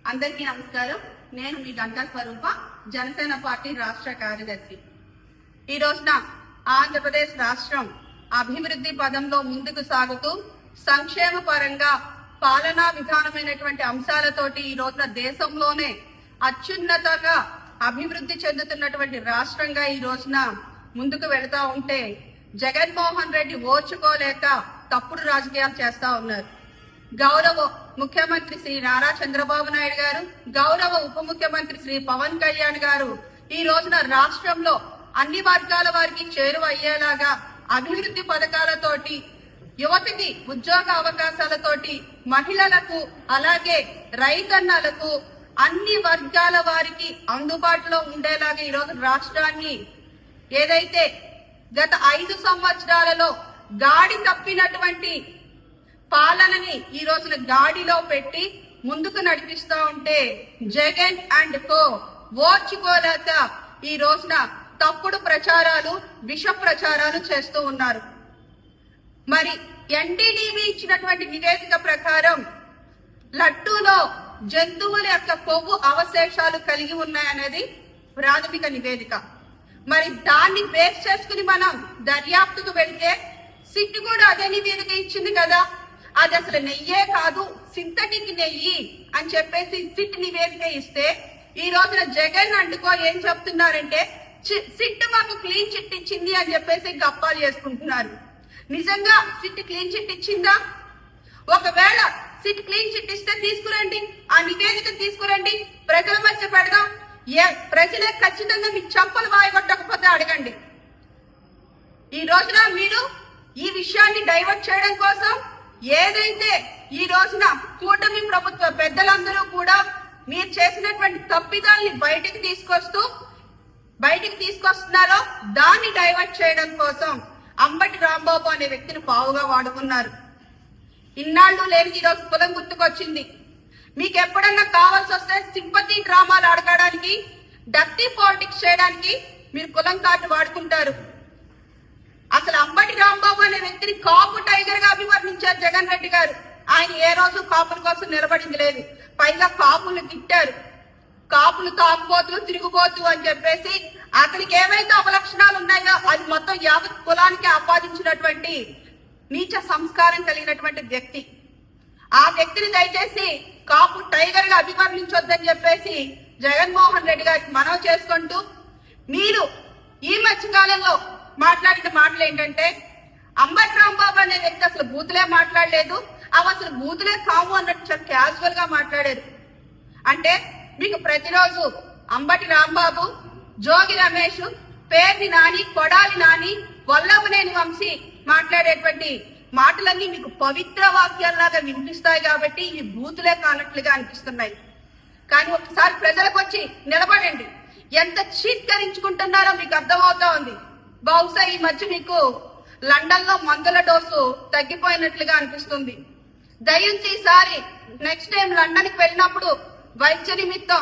అందరికీ నమస్కారం. నేను మీ గంటా స్వరూప, జనసేన పార్టీ రాష్ట్ర కార్యదర్శి. ఈ రోజున ఆంధ్రప్రదేశ్ రాష్ట్రం అభివృద్ధి పదంలో ముందుకు సాగుతూ సంక్షేమ పరంగా పాలనా విధానమైనటువంటి అంశాలతోటి ఈ రోజున దేశంలోనే అత్యున్నతంగా అభివృద్ధి చెందుతున్నటువంటి రాష్ట్రంగా ఈ రోజున ముందుకు వెళతా ఉంటే జగన్మోహన్ రెడ్డి ఓర్చుకోలేక తప్పుడు రాజకీయాలు చేస్తా ఉన్నారు. గౌరవ ముఖ్యమంత్రి శ్రీ నారా చంద్రబాబు నాయుడు గారు, గౌరవ ఉప ముఖ్యమంత్రి శ్రీ పవన్ కళ్యాణ్ గారు ఈ రోజున రాష్ట్రంలో అన్ని వర్గాల వారికి చేరువ అయ్యేలాగా అభివృద్ధి పథకాలతోటి, యువతకి ఉద్యోగ అవకాశాలతోటి, మహిళలకు అలాగే రైతన్నలకు అన్ని వర్గాల వారికి అందుబాటులో ఉండేలాగా ఈ రోజు రాష్ట్రాన్ని ఏదైతే గత 5 సంవత్సరాలలో గాడి తప్పినటువంటి పాలనని ఈ రోజున గాడిలో పెట్టి ముందుకు నడిపిస్తా ఉంటే జగన్ అండ్ కో ఓర్చుకోలేక ఈ రోజున తప్పుడు ప్రచారాలు, విష ప్రచారాలు చేస్తూ ఉన్నారు. మరి ఎన్డీడీబీ ఇచ్చినటువంటి నివేదిక ప్రకారం లడ్డూలో జంతువుల యొక్క కొవ్వు అవశేషాలు కలిగి ఉన్నాయనేది ప్రాథమిక నివేదిక. మరి దాన్ని బేస్ చేసుకుని మనం దర్యాప్తుకు వెళితే సిట్ కూడా అదే నివేదిక ఇచ్చింది కదా, అది అసలు నెయ్యే కాదు సింథటిక్ నెయ్యి అని చెప్పేసి సిట్ నివేదిక ఇస్తే ఈ రోజున జగన్ అండుకో ఏం చెప్తున్నారంటే సిట్ మాకు క్లీన్ చిట్ ఇచ్చింది అని చెప్పేసి గప్పాలు చేసుకుంటున్నారు. నిజంగా సిట్ క్లీన్ చిట్ ఇచ్చిందా? ఒకవేళ సిట్ క్లీన్ చిట్ ఇస్తే తీసుకురండి, ఆ నివేదిక తీసుకురండి, ప్రజల మధ్య పెడదాం. ప్రజలే ఖచ్చితంగా మీ చంపలు వాయగొట్టకపోతే అడగండి. ఈ రోజున మీరు ఈ విషయాన్ని డైవర్ట్ చేయడం కోసం ఏదైతే ఈ రోజున కూటమి ప్రభుత్వ పెద్దలందరూ కూడా మీరు చేసినటువంటి తప్పిదాల్ని బయటికి తీసుకొస్తున్నారో దాన్ని డైవర్ట్ చేయడం కోసం అంబటి రాంబాబు అనే వ్యక్తిని పావుగా వాడుకున్నారు. ఇన్నాళ్ళు లేని ఈరోజు కులం గుర్తుకొచ్చింది. మీకు ఎప్పుడన్నా కావాల్సి వస్తే సింపతి డ్రామాలు ఆడడానికి, డర్టీ పాలిటిక్స్ చేయడానికి మీరు కులం కార్డు వాడుకుంటారు. అసలు అంబటి రాంబాబు అనే వ్యక్తిని కాపు టైగర్ గా అభివర్ణించారు జగన్ రెడ్డి గారు. ఆయన ఏ రోజు కాపుల కోసం నిలబడింది లేదు. పైగా కాపులు తిట్టారు, కాపులు తాగుబోతు, తిరుగుబోతు అని చెప్పేసి అతనికి ఏవైతే అవలక్షణాలు ఉన్నాయో అది మొత్తం యావత్ కులానికి ఆపాదించినటువంటి నీచ సంస్కారం కలిగినటువంటి వ్యక్తి. ఆ వ్యక్తిని దయచేసి కాపు టైగర్ గా అభివర్ణించొద్దని చెప్పేసి జగన్మోహన్ రెడ్డి గారికి మనవి చేసుకుంటూ, మీరు ఈ మధ్యకాలంలో మాట్లాడిన మాటలు ఏంటంటే అంబటి రాంబాబు అనే వ్యక్తి అసలు బూతులే మాట్లాడలేదు, అవి అసలు బూతులే కావు అన్నట్టు చాలా క్యాజువల్ గా మాట్లాడారు. అంటే మీకు ప్రతిరోజు అంబటి రాంబాబు, జోగి రమేష్, పేర్ని నాని, కొడాలి నాని, వల్లభనేని వంశీ మాట్లాడేటువంటి మాటలన్నీ మీకు పవిత్ర వాక్యాల్లాగా వినిపిస్తాయి కాబట్టి ఇవి బూతులే కానట్లుగా అనిపిస్తున్నాయి. కానీ ఒకసారి ప్రజలకు వచ్చి నిలబడండి. ఎంత చీత్కరించుకుంటున్నారో మీకు అర్థమవుతా ఉంది. బహుశా ఈ మధ్య మీకు లండన్ లో మందుల డోసు తగ్గిపోయినట్లుగా అనిపిస్తుంది. దయించి ఈసారి నెక్స్ట్ టైం లండన్ కి వెళ్ళినప్పుడు వైద్య నిమిత్తం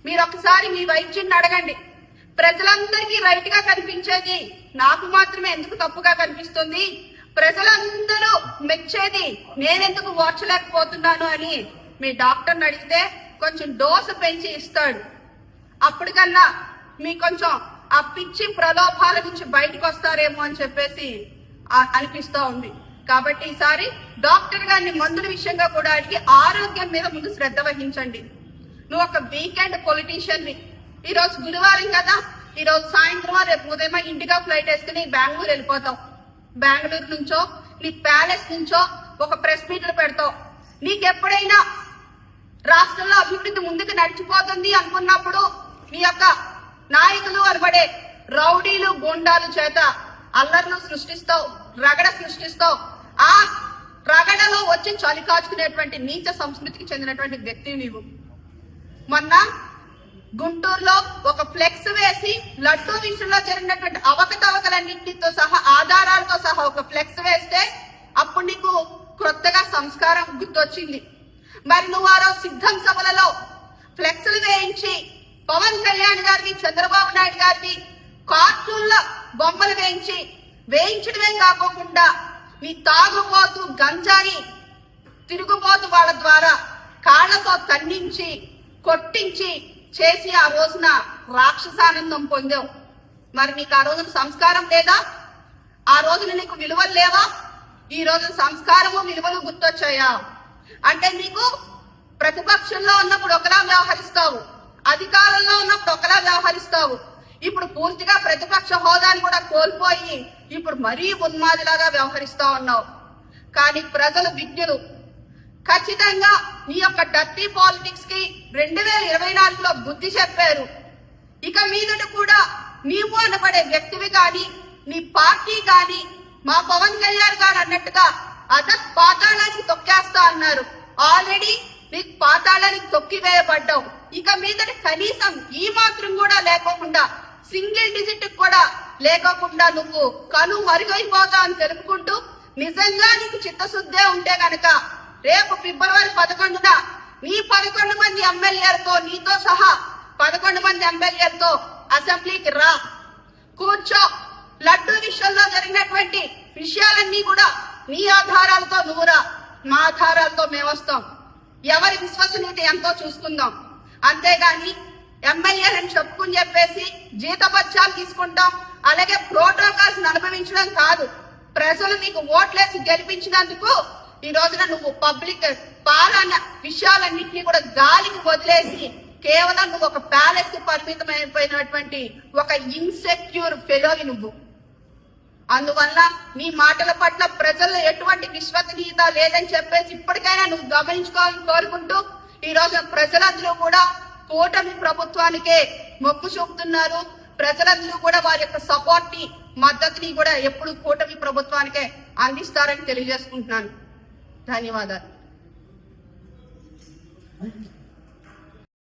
మీరు ఒకసారి మీ వైద్యుని అడగండి. ప్రజలందరికీ రైట్ గా కనిపించేది నాకు మాత్రమే ఎందుకు తప్పుగా కనిపిస్తుంది, ప్రజలందరూ మెచ్చేది నేనెందుకు ఓర్చలేకపోతున్నాను అని మీ డాక్టర్ని అడిగితే కొంచెం డోసు పెంచి ఇస్తాడు. అప్పటికన్నా మీ కొంచెం ఆ పిచ్చి ప్రలోభాల నుంచి బయటకు వస్తారేమో అని చెప్పేసి అనిపిస్తూ ఉంది. కాబట్టి ఈసారి డాక్టర్ గారిని మందుల విషయంగా కూడా అడిగి ఆరోగ్యం మీద ముందు శ్రద్ధ వహించండి. నువ్వు ఒక వీకెండ్ పొలిటీషియన్ని, ఈ రోజు గురువారం కదా, ఈ రోజు సాయంత్రం రేపు ఉదయం ఇండిగా ఫ్లైట్ వేసుకుని బెంగళూరు వెళ్ళిపోతావు. బెంగళూరు నుంచో నీ ప్యాలెస్ నుంచో ఒక ప్రెస్ మీట్లు పెడతావు. నీకెప్పుడైనా రాష్ట్రంలో అభివృద్ధి ముందుకు నడిచిపోతుంది అనుకున్నప్పుడు మీ యొక్క నాయకులు అనబడే రౌడీలు, గోండాలు చేత అల్లర్లు సృష్టిస్తావు, రగడ సృష్టిస్తావు. ఆ రగడలో వచ్చి చలి కాచుకునేటువంటి నీచ సంస్కృతికి చెందినటువంటి వ్యక్తి నీవు. మొన్న గుంటూరులో ఒక ఫ్లెక్స్ వేసి లడ్డూ విషయంలో జరిగినటువంటి అవకతవకలన్నింటితో సహా ఆధారాలతో సహా ఒక ఫ్లెక్స్ వేస్తే అప్పుడు నీకు క్రొత్తగా సంస్కారం గుర్తొచ్చింది. మరి నువ్వు ఆ రోజు సిద్ధం సభలలో ఫ్లెక్స్లు వేయించి పవన్ కళ్యాణ్ గారిని, చంద్రబాబు నాయుడు గారిని కార్టూన్ల బొమ్మలు వేయించడమే కాకుండా మీ తాగుబోతు, గంజాయి, తిరుగుబోతు వాళ్ళ ద్వారా కాళ్ళతో తన్నించి కొట్టించి చేసి ఆ రోజున రాక్షసానందం పొందావు. మరి నీకు ఆ రోజున సంస్కారం లేదా? ఆ రోజున నీకు విలువలు లేవా? ఈ రోజు సంస్కారము విలువలు గుర్తొచ్చాయా? అంటే నీకు ప్రతిపక్షంలో ఉన్నప్పుడు ఒకలా వ్యవహరిస్తావు, అధికారంలో ఉన్నప్పుడు ఒకలా వ్యవహరిస్తావు. ఇప్పుడు పూర్తిగా ప్రతిపక్ష హోదాని కూడా కోల్పోయి ఇప్పుడు మరీ ఉన్మాదిలాగా వ్యవహరిస్తా ఉన్నావు. కానీ ప్రజలు విజ్ఞులు. ఖచ్చితంగా నీ యొక్క డర్టీ పాలిటిక్స్ కి 2024లో బుద్ధి చెప్పారు. ఇక మీదట కూడా నీవు అనబడే వ్యక్తివి కానీ నీ పార్టీ కానీ మా పవన్ కళ్యాణ్ గారు అన్నట్టుగా పాతాళానికి తొక్కేస్తా అన్నారు. ఆల్రెడీ నీకు పాతాళానికి తొక్కివేయబడ్డావు. ఇక మీదట కనీసం ఈ మాత్రం కూడా లేకోకుండా, సింగిల్ డిజిట్ కూడా లేకోకుండా నువ్వు కను మరుగైపోతా అని తెలుపుకుంటూ, నిజంగా నీకు చిత్తశుద్ధే ఉంటే గనక రేపు ఫిబ్రవరి 11న నీ 11 మంది ఎమ్మెల్యేలతో, నీతో సహా 11 మంది ఎమ్మెల్యేలతో అసెంబ్లీకి రా, కూర్చో. లడ్డూ విషయంలో జరిగినటువంటి విషయాలన్నీ కూడా నీ ఆధారాలతో నువ్వు రా, మా ఆధారాలతో మేము వస్తాం. ఎవరి విశ్వసనీయత ఎంతో చూసుకుందాం. అంతేగాని ఎమ్మెల్యేలను చెప్పుకుని చెప్పేసి జీతపత్యాలు తీసుకుంటాం, అలాగే ప్రోటోకాల్స్ అనుభవించడం కాదు. ప్రజలు నీకు ఓట్లేసి గెలిపించినందుకు ఈ రోజున నువ్వు పబ్లిక్ పాలన విషయాలన్నింటినీ కూడా గాలికి వదిలేసి కేవలం నువ్వు ఒక ప్యాలెస్ కి పరిమితమైపోయినటువంటి ఒక ఇన్సెక్యూర్ ఫెలోవి నువ్వు. అందువల్ల నీ మాటల పట్ల ప్రజల్లో ఎటువంటి విశ్వసనీయత లేదని చెప్పేసి ఇప్పటికైనా నువ్వు గమనించుకోవాలని కోరుకుంటూ, ఈ రోజు ప్రజలందరూ కూడా కూటమి ప్రభుత్వానికే మొక్కు చూపుతున్నారు. ప్రజలందరూ కూడా వారి యొక్క సపోర్ట్ ని, మద్దతుని కూడా ఎప్పుడు కూటమి ప్రభుత్వానికే అందిస్తారని తెలియజేసుకుంటున్నాను. ధన్యవాదాలు.